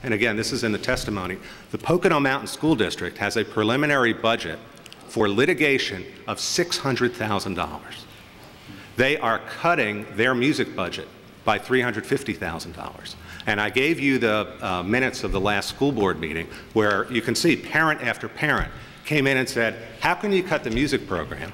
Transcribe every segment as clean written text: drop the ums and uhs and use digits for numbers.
and again, this is in the testimony, the Pocono Mountain School District has a preliminary budget for litigation of $600,000. They are cutting their music budget by $350,000. And I gave you the minutes of the last school board meeting where you can see parent after parent came in and said, how can you cut the music program?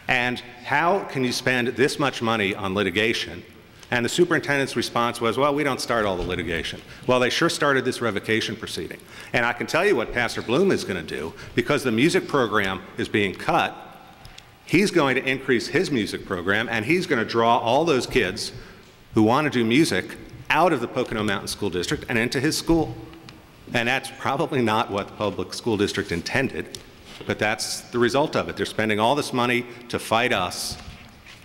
And how can you spend this much money on litigation? And the superintendent's response was, well, we don't start all the litigation. Well, they sure started this revocation proceeding. And I can tell you what Pastor Bloom is going to do, because the music program is being cut. He's going to increase his music program, and he's going to draw all those kids who want to do music out of the Pocono Mountain School District and into his school. And that's probably not what the public school district intended, but that's the result of it. They're spending all this money to fight us,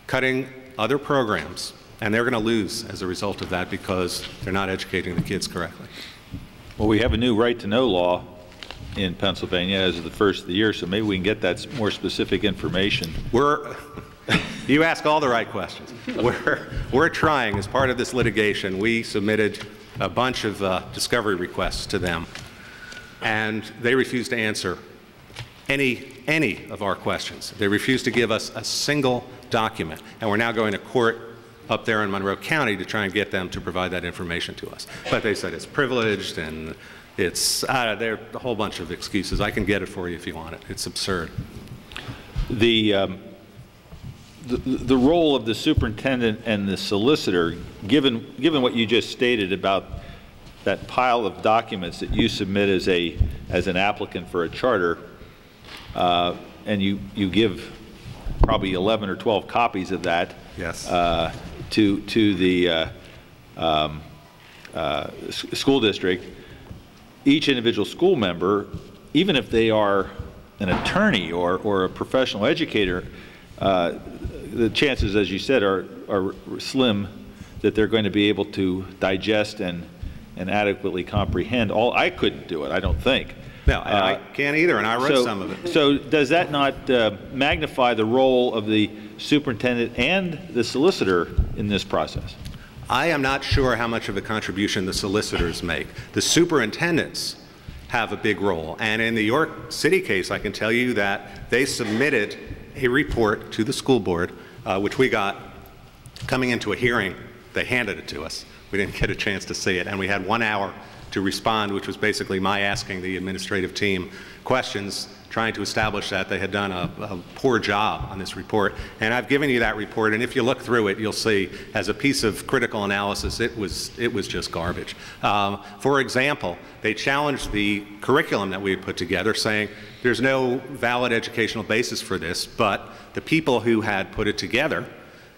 cutting other programs, and they're going to lose as a result of that because they're not educating the kids correctly. Well, we have a new right-to-know law in Pennsylvania as of the first of the year, so maybe we can get that more specific information. You ask all the right questions. We're trying, as part of this litigation, we submitted a bunch of discovery requests to them, and they refused to answer any of our questions. They refused to give us a single document, and we're now going to court up there in Monroe County to try and get them to provide that information to us. But they said it's privileged and it's, there are a whole bunch of excuses. I can get it for you if you want it. It's absurd. The role of the superintendent and the solicitor, given what you just stated about that pile of documents that you submit as an applicant for a charter, and you give probably 11 or 12 copies of that. Yes. To the school district, each individual school member, even if they are an attorney or a professional educator, the chances, as you said, are slim that they're going to be able to digest and adequately comprehend all. I couldn't do it, I don't think. No, I can't either, and I read some of it. So does that not magnify the role of the superintendent and the solicitor in this process? I am not sure how much of a contribution the solicitors make. The superintendents have a big role, and in the York City case, I can tell you that they submitted a report to the school board, which we got coming into a hearing. They handed it to us. We didn't get a chance to see it, and we had 1 hour to respond, which was basically my asking the administrative team questions, trying to establish that they had done a poor job on this report. And I've given you that report, and if you look through it, you'll see, as a piece of critical analysis, it was just garbage. For example, they challenged the curriculum that we had put together, saying there's no valid educational basis for this, but the people who had put it together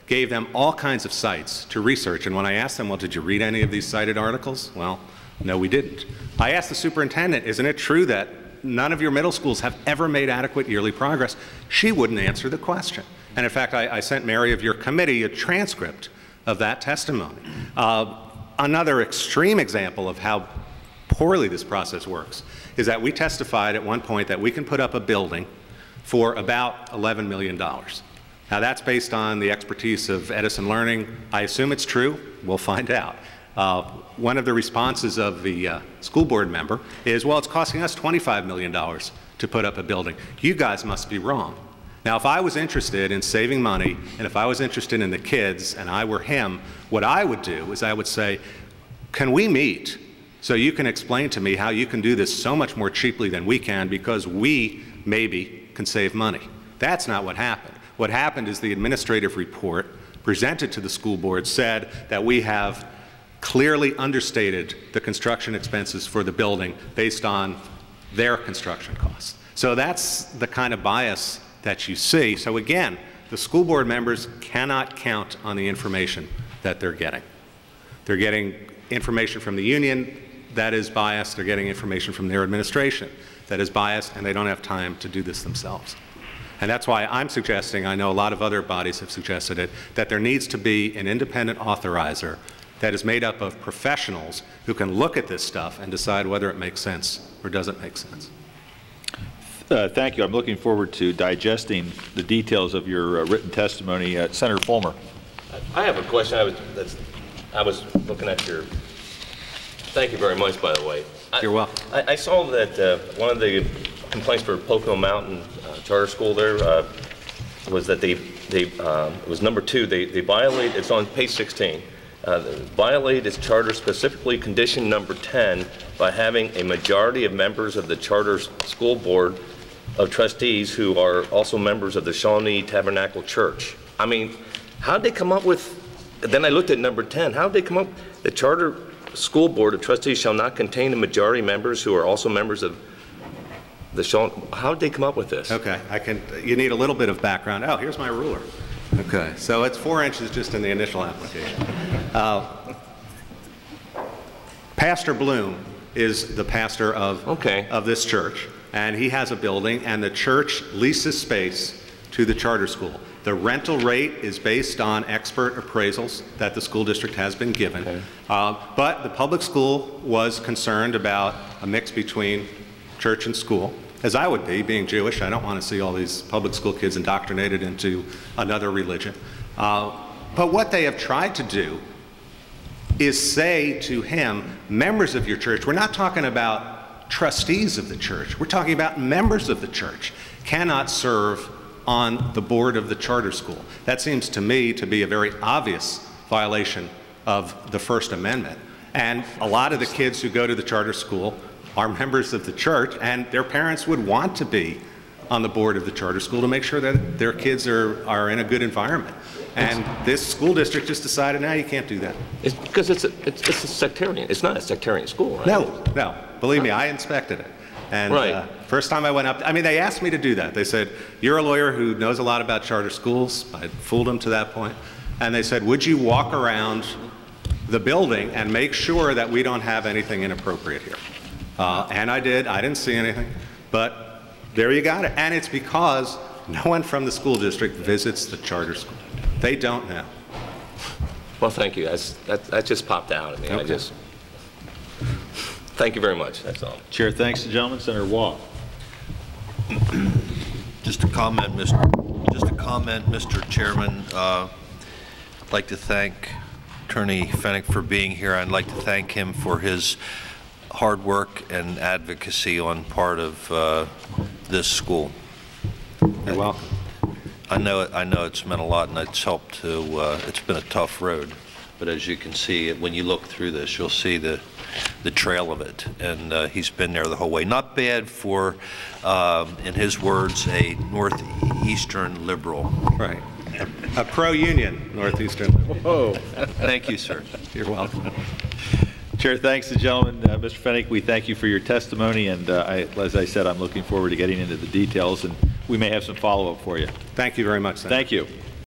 gave them all kinds of sites to research. And when I asked them, well, did you read any of these cited articles? Well, no, we didn't. I asked the superintendent, isn't it true that none of your middle schools have ever made adequate yearly progress? She wouldn't answer the question. And in fact, I sent Mary of your committee a transcript of that testimony. Another extreme example of how poorly this process works is that we testified at one point that we can put up a building for about $11 million. Now that's based on the expertise of Edison Learning. I assume it's true. We'll find out. One of the responses of the school board member is, well, it's costing us $25 million to put up a building. You guys must be wrong. Now, if I was interested in saving money, and if I was interested in the kids, and I were him, what I would do is I would say, can we meet so you can explain to me how you can do this so much more cheaply than we can, because we maybe can save money. That's not what happened. What happened is the administrative report presented to the school board said that we have clearly understated the construction expenses for the building based on their construction costs. So that's the kind of bias that you see. So again, the school board members cannot count on the information that they're getting. They're getting information from the union that is biased. They're getting information from their administration that is biased, and they don't have time to do this themselves. And that's why I'm suggesting, I know a lot of other bodies have suggested it, that there needs to be an independent authorizer that is made up of professionals who can look at this stuff and decide whether it makes sense or doesn't make sense. Thank you. I'm looking forward to digesting the details of your written testimony. Senator Fulmer. I have a question. I was looking at your Thank you very much, by the way. You're welcome. I saw that one of the complaints for Pocono Mountain Charter School there was that it was number 2. They violate. It's on page 16. Violate its charter, specifically condition number 10, by having a majority of members of the charter school board of trustees who are also members of the Shawnee Tabernacle Church. I mean, how'd they come up with? Then I looked at number 10. How'd they come up? The charter school board of trustees shall not contain a majority members who are also members of the Shawnee. How'd they come up with this? Okay, you need a little bit of background. Oh, here's my ruler. Okay, so it's 4 inches just in the initial application. Pastor Bloom is the pastor of this church, and he has a building, and the church leases space to the charter school. The rental rate is based on expert appraisals that the school district has been given. Okay. But the public school was concerned about a mix between church and school, as I would be, being Jewish. I don't want to see all these public school kids indoctrinated into another religion. But what they have tried to do is say to him, members of your church, we're not talking about trustees of the church, we're talking about members of the church, cannot serve on the board of the charter school. That seems to me to be a very obvious violation of the First Amendment. And a lot of the kids who go to the charter school are members of the church, and their parents would want to be on the board of the charter school to make sure that their kids are in a good environment. And this school district just decided, no, you can't do that. It's because it's a sectarian. It's not a sectarian school, right? No. Believe me, I inspected it. And right. First time I went up, I mean, they asked me to do that. They said, you're a lawyer who knows a lot about charter schools. I fooled them to that point. And they said, would you walk around the building and make sure that we don't have anything inappropriate here? And I did. I didn't see anything. But there you got it. And it's because no one from the school district visits the charter school. They don't know. Well, thank you. That just popped out at me. Okay. Thank you very much. That's all. Chair, thanks to the gentleman. Senator Waugh. Just a comment, Mr. Chairman. I'd like to thank Attorney Fennick for being here. I'd like to thank him for his hard work and advocacy on part of this school. You're welcome. I know it's meant a lot, and it's helped to. It's been a tough road, but as you can see, when you look through this, you'll see the trail of it, and he's been there the whole way. Not bad for, in his words, a northeastern liberal. Right. A pro-union northeastern liberal. Whoa. Thank you, sir. You're welcome. Chair, thanks to the gentleman. Mr. Fennick, we thank you for your testimony, and as I said, I'm looking forward to getting into the details, and we may have some follow-up for you. Thank you very much, Senator. Thank you.